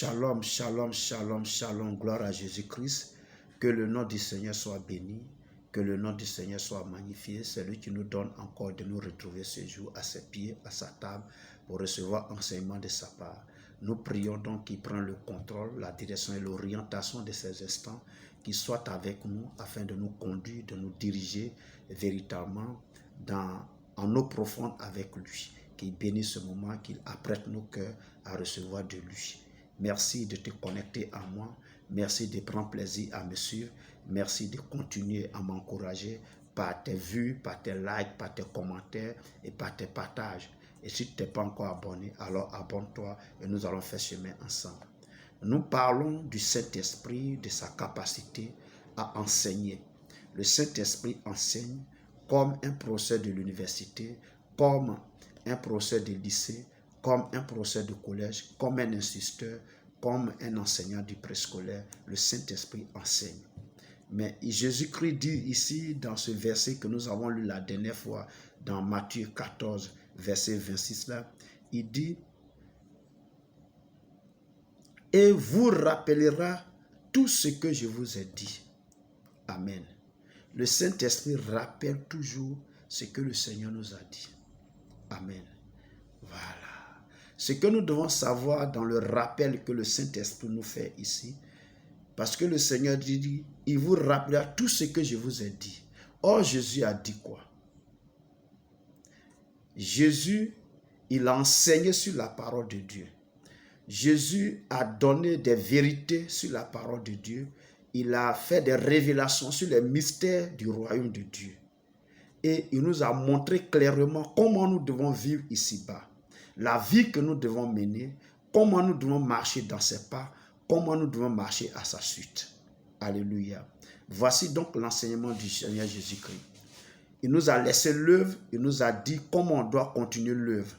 Shalom, shalom, shalom, shalom, gloire à Jésus-Christ. Que le nom du Seigneur soit béni, que le nom du Seigneur soit magnifié. C'est lui qui nous donne encore de nous retrouver ce jour à ses pieds, à sa table, pour recevoir enseignement de sa part. Nous prions donc qu'il prenne le contrôle, la direction et l'orientation de ces instants, qu'il soit avec nous afin de nous conduire, de nous diriger véritablement en eau profonde avec lui. Qu'il bénisse ce moment, qu'il apprête nos cœurs à recevoir de lui. Merci de te connecter à moi. Merci de prendre plaisir à me suivre. Merci de continuer à m'encourager par tes vues, par tes likes, par tes commentaires et par tes partages. Et si tu n'es pas encore abonné, alors abonne-toi et nous allons faire chemin ensemble. Nous parlons du Saint-Esprit, de sa capacité à enseigner. Le Saint-Esprit enseigne comme un professeur de l'université, comme un professeur de lycée, comme un professeur de collège, comme un instituteur, comme un enseignant du préscolaire. Le Saint-Esprit enseigne. Mais Jésus-Christ dit ici, dans ce verset que nous avons lu la dernière fois, dans Matthieu 14, verset 26, là, il dit, « Et vous rappellera tout ce que je vous ai dit. » Amen. Le Saint-Esprit rappelle toujours ce que le Seigneur nous a dit. Amen. Voilà. Ce que nous devons savoir dans le rappel que le Saint-Esprit nous fait ici, parce que le Seigneur dit, il vous rappellera tout ce que je vous ai dit. Or, Jésus a dit quoi? Jésus, il a enseigné sur la parole de Dieu. Jésus a donné des vérités sur la parole de Dieu. Il a fait des révélations sur les mystères du royaume de Dieu. Et il nous a montré clairement comment nous devons vivre ici-bas. La vie que nous devons mener, comment nous devons marcher dans ses pas, comment nous devons marcher à sa suite. Alléluia. Voici donc l'enseignement du Seigneur Jésus-Christ. Il nous a laissé l'œuvre, il nous a dit comment on doit continuer l'œuvre.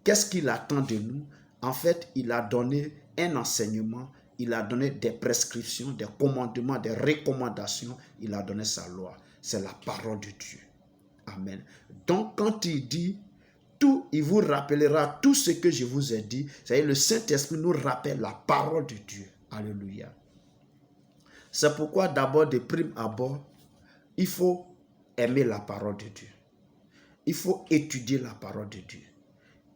Qu'est-ce qu'il attend de nous? En fait, il a donné un enseignement, il a donné des prescriptions, des commandements, des recommandations, il a donné sa loi. C'est la parole de Dieu. Amen. Donc, quand il dit tout, il vous rappellera tout ce que je vous ai dit. C'est-à-dire le Saint-Esprit nous rappelle la parole de Dieu. Alléluia. C'est pourquoi d'abord, de prime abord, il faut aimer la parole de Dieu. Il faut étudier la parole de Dieu.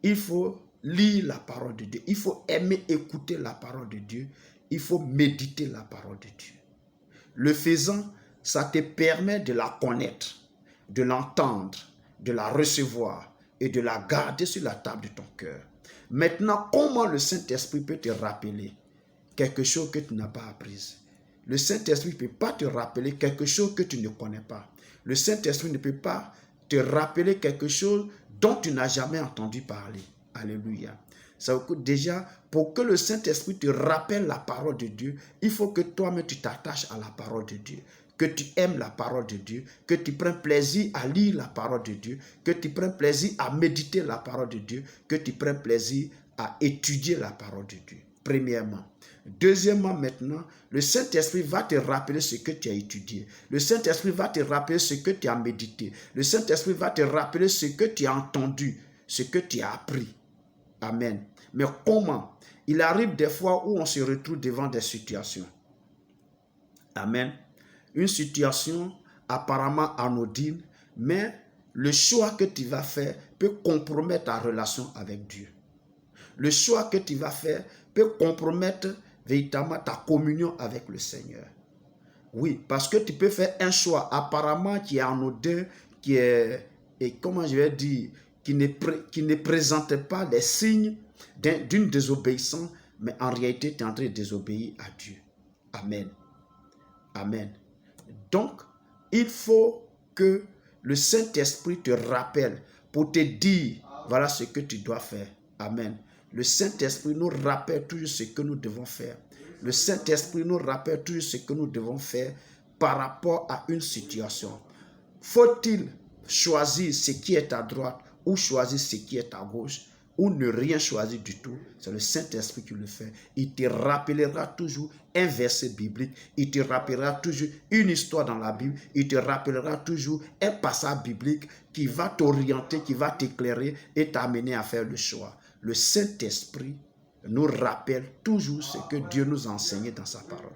Il faut lire la parole de Dieu. Il faut aimer écouter la parole de Dieu. Il faut méditer la parole de Dieu. Le faisant, ça te permet de la connaître, de l'entendre, de la recevoir et de la garder sur la table de ton cœur. Maintenant, comment le Saint-Esprit peut te rappeler quelque chose que tu n'as pas appris? Le Saint-Esprit ne peut pas te rappeler quelque chose que tu ne connais pas. Le Saint-Esprit ne peut pas te rappeler quelque chose dont tu n'as jamais entendu parler. Alléluia. Ça veut dire déjà, pour que le Saint-Esprit te rappelle la parole de Dieu, il faut que toi-même tu t'attaches à la parole de Dieu, que tu aimes la parole de Dieu, que tu prennes plaisir à lire la parole de Dieu, que tu prennes plaisir à méditer la parole de Dieu, que tu prennes plaisir à étudier la parole de Dieu. Premièrement. Deuxièmement, maintenant, le Saint-Esprit va te rappeler ce que tu as étudié. Le Saint-Esprit va te rappeler ce que tu as médité. Le Saint-Esprit va te rappeler ce que tu as entendu, ce que tu as appris. Amen. Mais comment? Il arrive des fois où on se retrouve devant des situations. Amen. Une situation apparemment anodine, mais le choix que tu vas faire peut compromettre ta relation avec Dieu. Le choix que tu vas faire peut compromettre véritablement ta communion avec le Seigneur. Oui, parce que tu peux faire un choix apparemment qui est anodin, qui est, et comment je vais dire, qui ne présente pas les signes d'une désobéissance, mais en réalité, tu es en train de désobéir à Dieu. Amen. Amen. Donc, il faut que le Saint-Esprit te rappelle pour te dire, voilà ce que tu dois faire. Amen. Le Saint-Esprit nous rappelle toujours ce que nous devons faire. Le Saint-Esprit nous rappelle toujours ce que nous devons faire par rapport à une situation. Faut-il choisir ce qui est à droite ou choisir ce qui est à gauche ou ne rien choisir du tout? C'est le Saint-Esprit qui le fait. Il te rappellera toujours un verset biblique. Il te rappellera toujours une histoire dans la Bible. Il te rappellera toujours un passage biblique qui va t'orienter, qui va t'éclairer et t'amener à faire le choix. Le Saint-Esprit nous rappelle toujours ce que Dieu nous a enseigné dans sa parole.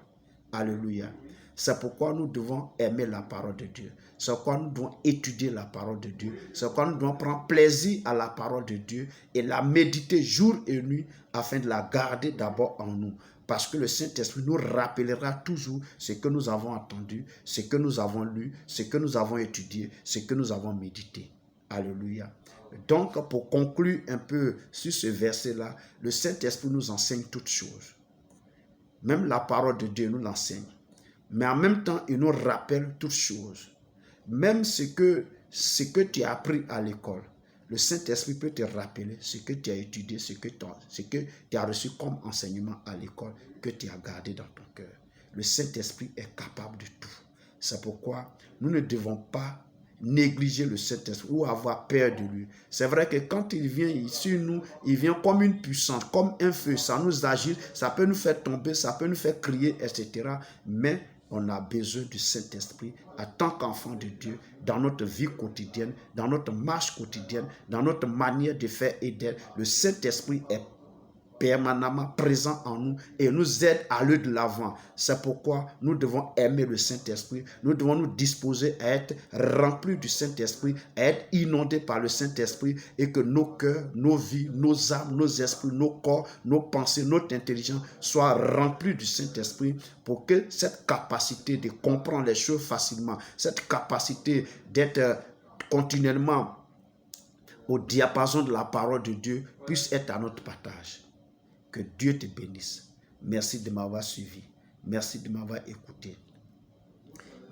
Alléluia. C'est pourquoi nous devons aimer la parole de Dieu. C'est pourquoi nous devons étudier la parole de Dieu. C'est pourquoi nous devons prendre plaisir à la parole de Dieu et la méditer jour et nuit afin de la garder d'abord en nous. Parce que le Saint-Esprit nous rappellera toujours ce que nous avons entendu, ce que nous avons lu, ce que nous avons étudié, ce que nous avons médité. Alléluia. Donc, pour conclure un peu sur ce verset-là, le Saint-Esprit nous enseigne toutes choses. Même la parole de Dieu nous l'enseigne. Mais en même temps, il nous rappelle toutes choses. Même ce que tu as appris à l'école, le Saint-Esprit peut te rappeler ce que tu as étudié, ce que tu as reçu comme enseignement à l'école, que tu as gardé dans ton cœur. Le Saint-Esprit est capable de tout. C'est pourquoi nous ne devons pas négliger le Saint-Esprit ou avoir peur de lui. C'est vrai que quand il vient sur nous, il vient comme une puissance, comme un feu. Ça nous agite, ça peut nous faire tomber, ça peut nous faire crier, etc. Mais on a besoin du Saint-Esprit en tant qu'enfant de Dieu dans notre vie quotidienne, dans notre marche quotidienne, dans notre manière de faire et d'être. Le Saint-Esprit est permanemment présent en nous et nous aide à aller de l'avant. C'est pourquoi nous devons aimer le Saint-Esprit. Nous devons nous disposer à être remplis du Saint-Esprit, à être inondés par le Saint-Esprit et que nos cœurs, nos vies, nos âmes, nos esprits, nos corps, nos pensées, notre intelligence soient remplis du Saint-Esprit pour que cette capacité de comprendre les choses facilement, cette capacité d'être continuellement au diapason de la parole de Dieu puisse être à notre partage. Que Dieu te bénisse. Merci de m'avoir suivi. Merci de m'avoir écouté.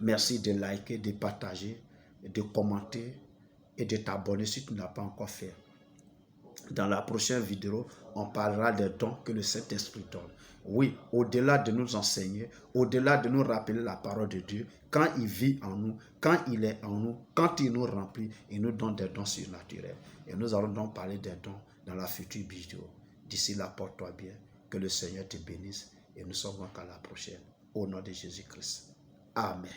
Merci de liker, de partager, de commenter et de t'abonner si tu n'as pas encore fait. Dans la prochaine vidéo, on parlera des dons que le Saint-Esprit donne. Oui, au-delà de nous enseigner, au-delà de nous rappeler la parole de Dieu, quand il vit en nous, quand il est en nous, quand il nous remplit, il nous donne des dons surnaturels. Et nous allons donc parler des dons dans la future vidéo. D'ici là, porte-toi bien, que le Seigneur te bénisse et nous sommes à la prochaine. Au nom de Jésus-Christ. Amen.